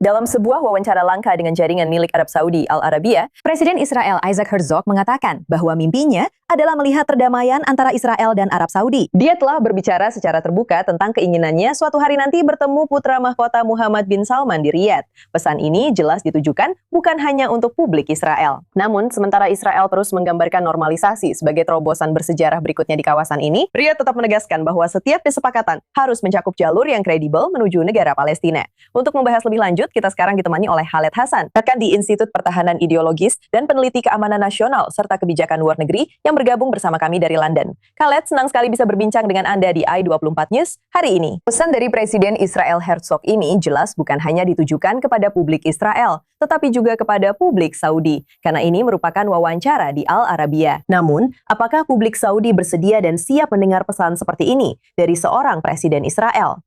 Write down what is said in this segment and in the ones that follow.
Dalam sebuah wawancara langka dengan jaringan milik Arab Saudi, Al Arabiya, Presiden Israel Isaac Herzog mengatakan bahwa mimpinya adalah melihat perdamaian antara Israel dan Arab Saudi. Dia telah berbicara secara terbuka tentang keinginannya suatu hari nanti bertemu putra mahkota Muhammad bin Salman di Riyadh. Pesan ini jelas ditujukan bukan hanya untuk publik Israel. Namun, sementara Israel terus menggambarkan normalisasi sebagai terobosan bersejarah berikutnya di kawasan ini, Riyadh tetap menegaskan bahwa setiap kesepakatan harus mencakup jalur yang kredibel menuju negara Palestina. Untuk membahas lebih lanjut, kita sekarang ditemani oleh Khaled Hasan, rekan di Institut Pertahanan Ideologis dan peneliti keamanan nasional serta kebijakan luar negeri yang bergabung bersama kami dari London. Khaled, senang sekali bisa berbincang dengan Anda di i24 News hari ini. Pesan dari Presiden Israel Herzog ini jelas bukan hanya ditujukan kepada publik Israel, tetapi juga kepada publik Saudi, karena ini merupakan wawancara di Al Arabiya. Namun, apakah publik Saudi bersedia dan siap mendengar pesan seperti ini dari seorang Presiden Israel?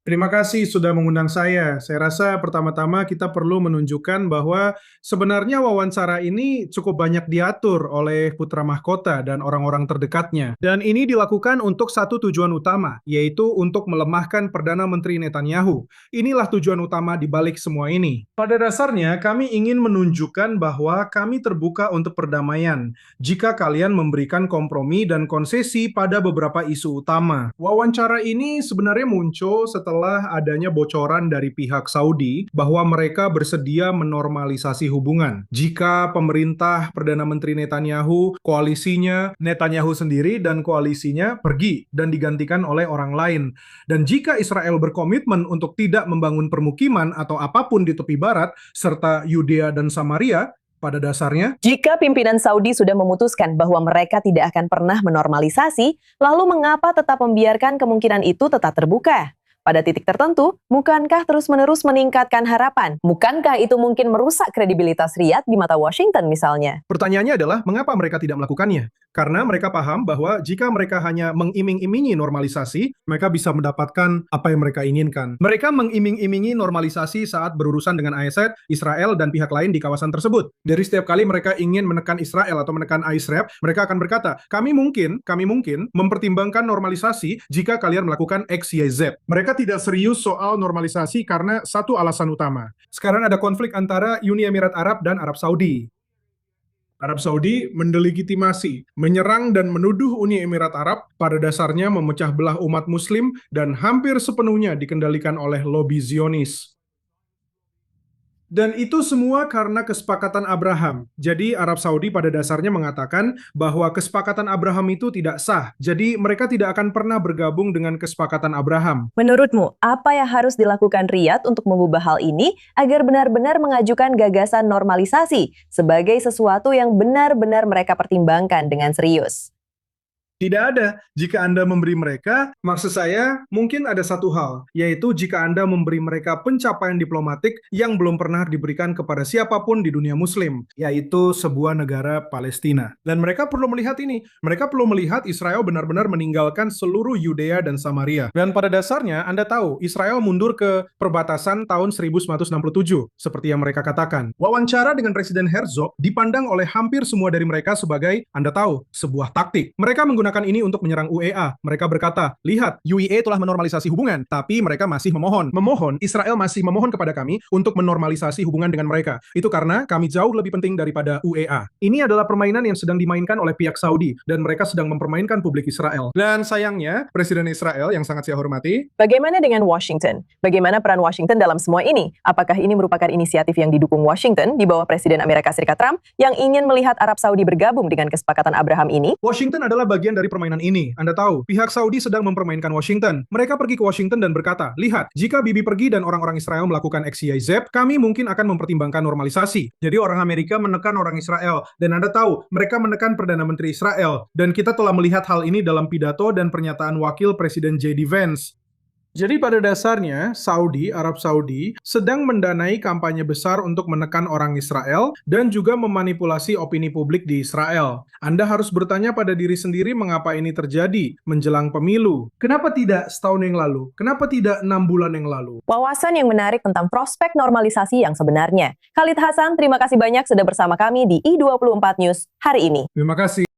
Terima kasih sudah mengundang saya. Saya rasa pertama-tama kita perlu menunjukkan bahwa sebenarnya wawancara ini cukup banyak diatur oleh putra mahkota dan orang-orang terdekatnya. Dan ini dilakukan untuk satu tujuan utama, yaitu untuk melemahkan Perdana Menteri Netanyahu. Inilah tujuan utama di balik semua ini. Pada dasarnya, kami ingin menunjukkan bahwa kami terbuka untuk perdamaian jika kalian memberikan kompromi dan konsesi pada beberapa isu utama. Wawancara ini sebenarnya muncul setelah adanya bocoran dari pihak Saudi bahwa mereka bersedia menormalisasi hubungan. Jika pemerintah Perdana Menteri Netanyahu, koalisinya, Netanyahu sendiri dan koalisinya pergi dan digantikan oleh orang lain. Dan jika Israel berkomitmen untuk tidak membangun permukiman atau apapun di tepi barat, serta Yudea dan Samaria, pada dasarnya, jika pimpinan Saudi sudah memutuskan bahwa mereka tidak akan pernah menormalisasi, lalu mengapa tetap membiarkan kemungkinan itu tetap terbuka? Pada titik tertentu, bukankah terus-menerus meningkatkan harapan? Bukankah itu mungkin merusak kredibilitas Riyadh di mata Washington misalnya? pertanyaannya adalah mengapa mereka tidak melakukannya? Karena mereka paham bahwa jika mereka hanya mengiming-imingi normalisasi, mereka bisa mendapatkan apa yang mereka inginkan. Mereka mengiming-imingi normalisasi saat berurusan dengan ASN, Israel, dan pihak lain di kawasan tersebut. Dari setiap kali mereka ingin menekan Israel atau menekan Israel, mereka akan berkata, kami mungkin mempertimbangkan normalisasi jika kalian melakukan X, Y, Z. Mereka tidak serius soal normalisasi karena satu alasan utama. Sekarang ada konflik antara Uni Emirat Arab dan Arab Saudi. Arab Saudi mendelegitimasi, menyerang dan menuduh Uni Emirat Arab pada dasarnya memecah belah umat Muslim dan hampir sepenuhnya dikendalikan oleh lobi Zionis. Dan itu semua karena kesepakatan Abraham. Jadi Arab Saudi pada dasarnya mengatakan bahwa kesepakatan Abraham itu tidak sah. Jadi mereka tidak akan pernah bergabung dengan kesepakatan Abraham. Menurutmu, apa yang harus dilakukan Riyadh untuk mengubah hal ini agar benar-benar mengajukan gagasan normalisasi sebagai sesuatu yang benar-benar mereka pertimbangkan dengan serius? Tidak ada. Jika Anda memberi mereka, maksud saya mungkin ada satu hal, yaitu jika Anda memberi mereka pencapaian diplomatik yang belum pernah diberikan kepada siapapun di dunia Muslim, yaitu sebuah negara Palestina. Dan mereka perlu melihat ini. Mereka perlu melihat Israel benar-benar meninggalkan seluruh Yudea dan Samaria. Dan pada dasarnya, Anda tahu, Israel mundur ke perbatasan tahun 1967, seperti yang mereka katakan. Wawancara dengan Presiden Herzog dipandang oleh hampir semua dari mereka sebagai, Anda tahu, sebuah taktik. Mereka menggunakan ini untuk menyerang UEA. Mereka berkata, lihat, UEA telah menormalisasi hubungan, tapi mereka masih memohon. Israel masih memohon kepada kami untuk menormalisasi hubungan dengan mereka. Itu karena kami jauh lebih penting daripada UEA. Ini adalah permainan yang sedang dimainkan oleh pihak Saudi, dan mereka sedang mempermainkan publik Israel. Dan sayangnya, Presiden Israel yang sangat saya hormati, Bagaimana dengan Washington? Bagaimana peran Washington dalam semua ini? Apakah ini merupakan inisiatif yang didukung Washington di bawah Presiden Amerika Serikat Trump yang ingin melihat Arab Saudi bergabung dengan kesepakatan Abraham ini? Washington adalah bagian dari permainan ini. Anda tahu, pihak Saudi sedang mempermainkan Washington. Mereka pergi ke Washington dan berkata, lihat, jika Bibi pergi dan orang-orang Israel melakukan X, Y, Z, kami mungkin akan mempertimbangkan normalisasi. Jadi orang Amerika menekan orang Israel. Dan Anda tahu, mereka menekan Perdana Menteri Israel. Dan kita telah melihat hal ini dalam pidato dan pernyataan Wakil Presiden J.D. Vance. Jadi pada dasarnya, Arab Saudi, sedang mendanai kampanye besar untuk menekan orang Israel dan juga memanipulasi opini publik di Israel. Anda harus bertanya pada diri sendiri mengapa ini terjadi menjelang pemilu. Kenapa tidak setahun yang lalu? Kenapa tidak 6 bulan yang lalu? Wawasan yang menarik tentang prospek normalisasi yang sebenarnya. Khaled Hasan, terima kasih banyak sudah bersama kami di i24 News hari ini. Terima kasih.